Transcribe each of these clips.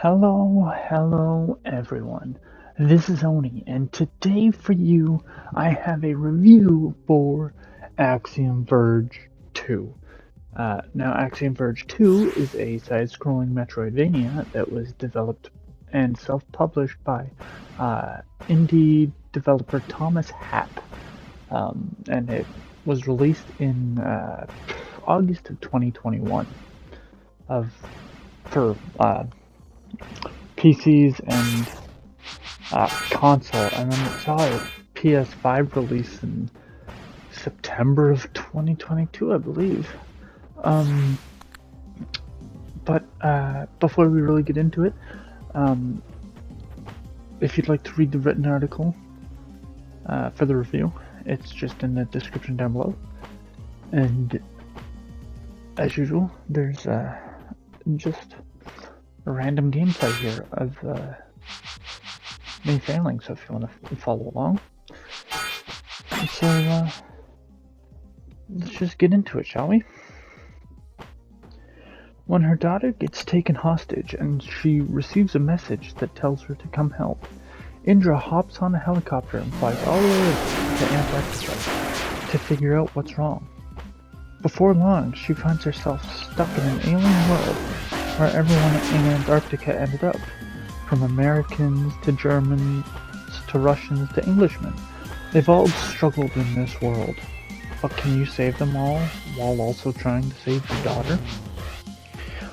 Hello everyone. This is Oni, and today for you, I have a review for Axiom Verge 2. Now, Axiom Verge 2 is a side-scrolling metroidvania that was developed and self-published by indie developer Thomas Happ, and it was released in August of 2021 for PCs and console, and then it saw a PS5 release in September of 2022, I believe. But before we really get into it, if you'd like to read the written article for the review, it's just in the description down below. And as usual, there's just a random gameplay here of me failing, so if you want to follow along. So let's just get into it, shall we? When her daughter gets taken hostage and she receives a message that tells her to come help, Indra hops on a helicopter and flies all the way to Antarctica to figure out what's wrong. Before long, she finds herself stuck in an alien world where everyone in Antarctica ended up, from Americans to Germans to Russians to Englishmen. They've all struggled in this world, but can you save them all while also trying to save your daughter?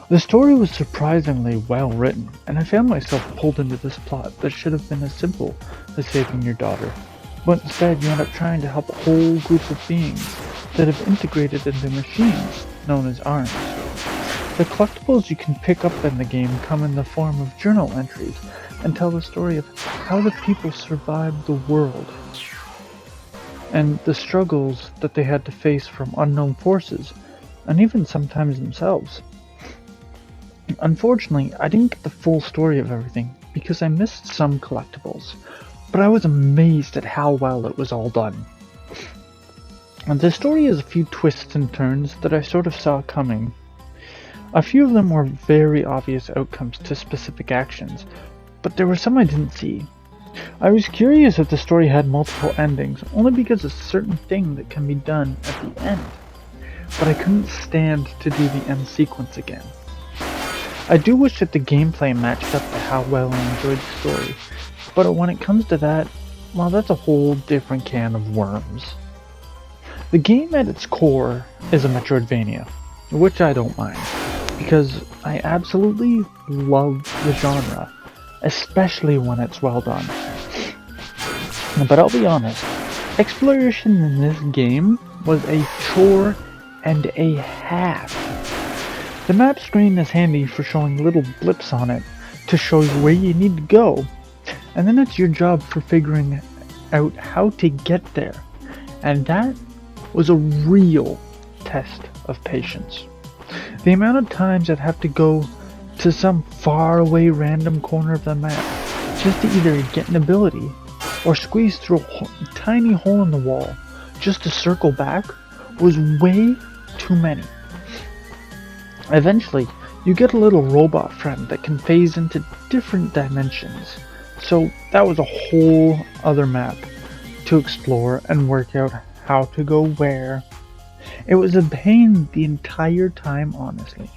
The story was surprisingly well written, and I found myself pulled into this plot that should have been as simple as saving your daughter, but instead you end up trying to help a whole group of beings that have integrated into machines known as arms. The collectibles you can pick up in the game come in the form of journal entries and tell the story of how the people survived the world and the struggles that they had to face from unknown forces, and even sometimes themselves. Unfortunately, I didn't get the full story of everything because I missed some collectibles, but I was amazed at how well it was all done. And the story has a few twists and turns that I sort of saw coming. A few of them were very obvious outcomes to specific actions, but there were some I didn't see. I was curious if the story had multiple endings, only because of a certain thing that can be done at the end, but I couldn't stand to do the end sequence again. I do wish that the gameplay matched up to how well I enjoyed the story, but when it comes to that, well, that's a whole different can of worms. The game at its core is a metroidvania, which I don't mind, because I absolutely love the genre, especially when it's well done. But I'll be honest, exploration in this game was a chore and a half. The map screen is handy for showing little blips on it to show you where you need to go, and then it's your job for figuring out how to get there, and that was a real test of patience. The amount of times I'd have to go to some faraway random corner of the map just to either get an ability or squeeze through a tiny hole in the wall just to circle back was way too many. Eventually, you get a little robot friend that can phase into different dimensions, so that was a whole other map to explore and work out how to go where. It was a pain the entire time, honestly.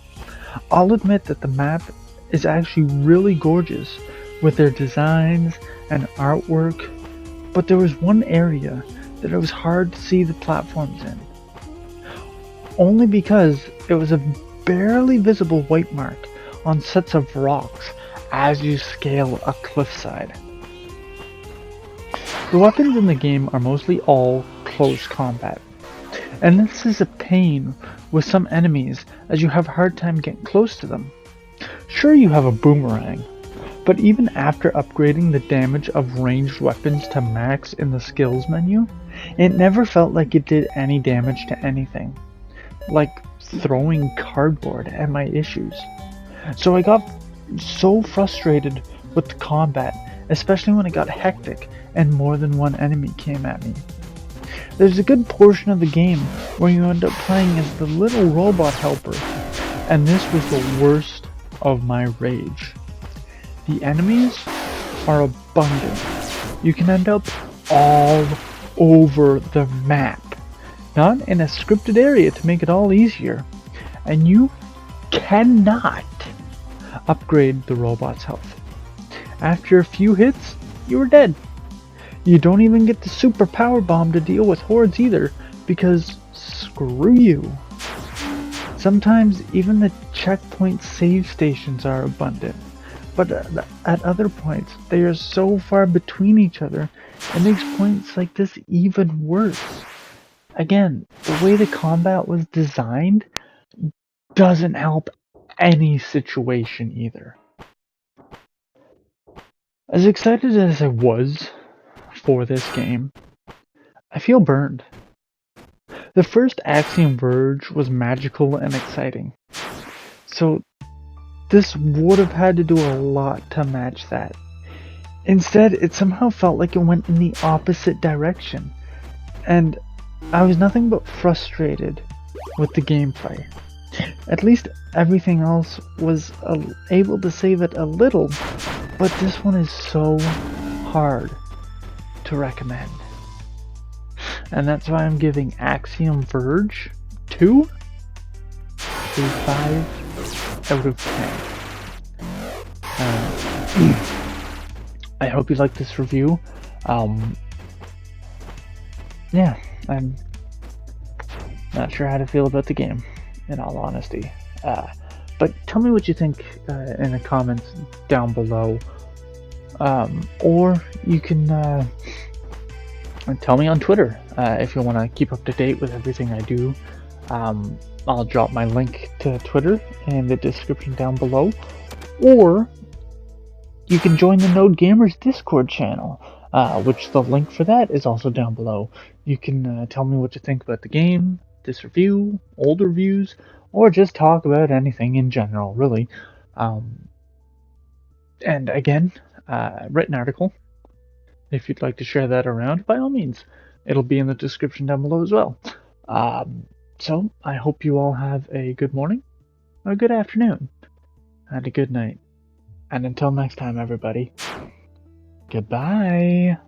I'll admit that the map is actually really gorgeous with their designs and artwork, but there was one area that it was hard to see the platforms in. Only because it was a barely visible white mark on sets of rocks as you scale a cliffside. The weapons in the game are mostly all close combat, and this is a pain with some enemies as you have a hard time getting close to them. Sure, you have a boomerang, but even after upgrading the damage of ranged weapons to max in the skills menu, it never felt like it did any damage to anything, like throwing cardboard at my issues. So I got so frustrated with the combat, especially when it got hectic and more than one enemy came at me. There's a good portion of the game where you end up playing as the little robot helper, and this was the worst of my rage. The enemies are abundant. You can end up all over the map, not in a scripted area to make it all easier. And you cannot upgrade the robot's health. After a few hits, you are dead. You don't even get the super power bomb to deal with hordes either, because screw you. Sometimes even the checkpoint save stations are abundant, but at other points they are so far between each other, it makes points like this even worse. Again, the way the combat was designed doesn't help any situation either. As excited as I was for this game, I feel burned. The first Axiom Verge was magical and exciting, so this would have had to do a lot to match that. Instead, it somehow felt like it went in the opposite direction, and I was nothing but frustrated with the gameplay. At least everything else was able to save it a little, but this one is so hard to recommend. And that's why I'm giving Axiom Verge 2 a 5 out of 10. I hope you like this review. Yeah, I'm not sure how to feel about the game, in all honesty. But tell me what you think in the comments down below. Or you can tell me on Twitter if you want to keep up to date with everything I do. I'll drop my link to Twitter in the description down below. Or you can join the Node Gamers Discord channel, which the link for that is also down below. You can tell me what you think about the game, this review, old reviews, or just talk about anything in general, really. And again, written article. If you'd like to share that around, by all means, it'll be in the description down below as well. So I hope you all have a good morning, or a good afternoon, and a good night. And until next time, everybody, goodbye.